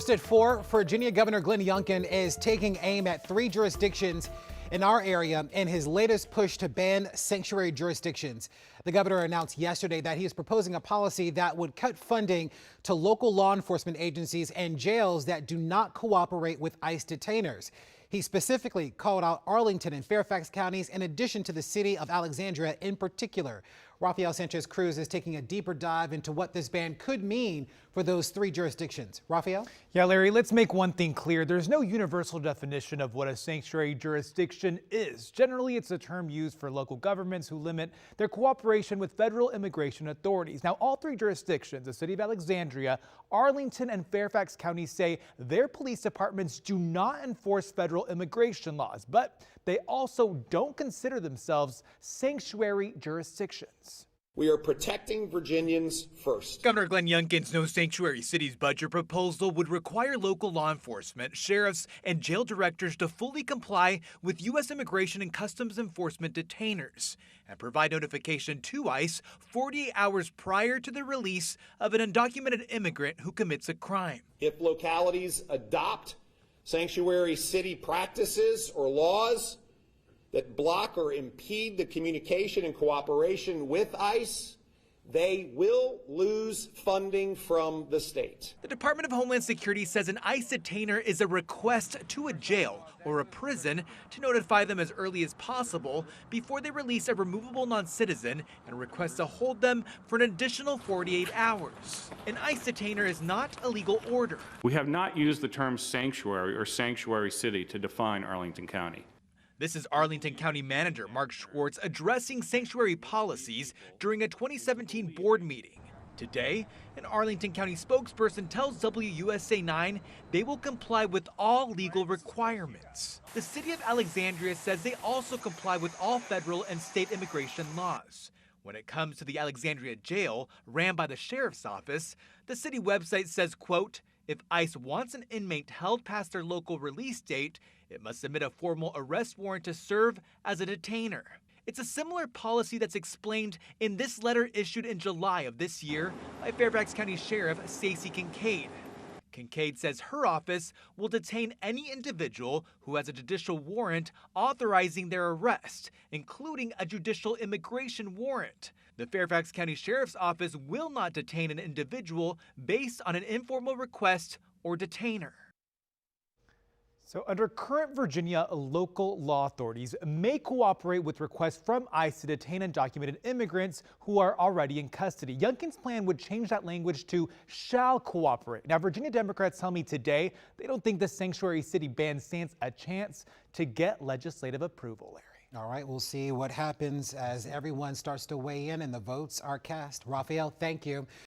At 4, Virginia Governor Glenn Youngkin is taking aim at 3 jurisdictions in our area in his latest push to ban sanctuary jurisdictions. The governor announced yesterday that he is proposing a policy that would cut funding to local law enforcement agencies and jails that do not cooperate with ICE detainers. He specifically called out Arlington and Fairfax counties in addition to the city of Alexandria in particular. Rafael Sanchez Cruz is taking a deeper dive into what this ban could mean for those 3 jurisdictions. Rafael? Yeah, Larry, let's make one thing clear. There's no universal definition of what a sanctuary jurisdiction is. Generally, it's a term used for local governments who limit their cooperation with federal immigration authorities. Now, all 3 jurisdictions, the city of Alexandria, Arlington, and Fairfax counties, say their police departments do not enforce federal immigration laws, but they also don't consider themselves sanctuary jurisdictions. We are protecting Virginians first. Governor Glenn Youngkin's No Sanctuary Cities budget proposal would require local law enforcement, sheriffs, and jail directors to fully comply with U.S. Immigration and Customs Enforcement detainers and provide notification to ICE 48 hours prior to the release of an undocumented immigrant who commits a crime. If localities adopt sanctuary city practices or laws that block or impede the communication and cooperation with ICE, they will lose funding from the state. The Department of Homeland Security says an ICE detainer is a request to a jail or a prison to notify them as early as possible before they release a removable non-citizen and request to hold them for an additional 48 hours. An ICE detainer is not a legal order. We have not used the term sanctuary or sanctuary city to define Arlington County. This is Arlington County Manager Mark Schwartz addressing sanctuary policies during a 2017 board meeting. Today, an Arlington County spokesperson tells WUSA 9 they will comply with all legal requirements. The city of Alexandria says they also comply with all federal and state immigration laws. When it comes to the Alexandria jail, ran by the sheriff's office, the city website says, quote, if ICE wants an inmate held past their local release date, it must submit a formal arrest warrant to serve as a detainer. It's a similar policy that's explained in this letter issued in July of this year by Fairfax County Sheriff Stacey Kincaid. Kincaid says her office will detain any individual who has a judicial warrant authorizing their arrest, including a judicial immigration warrant. The Fairfax County Sheriff's Office will not detain an individual based on an informal request or detainer. So under current Virginia, local law authorities may cooperate with requests from ICE to detain undocumented immigrants who are already in custody. Youngkin's plan would change that language to shall cooperate. Now, Virginia Democrats tell me today they don't think the sanctuary city ban stands a chance to get legislative approval, Larry. All right, we'll see what happens as everyone starts to weigh in and the votes are cast. Rafael, thank you.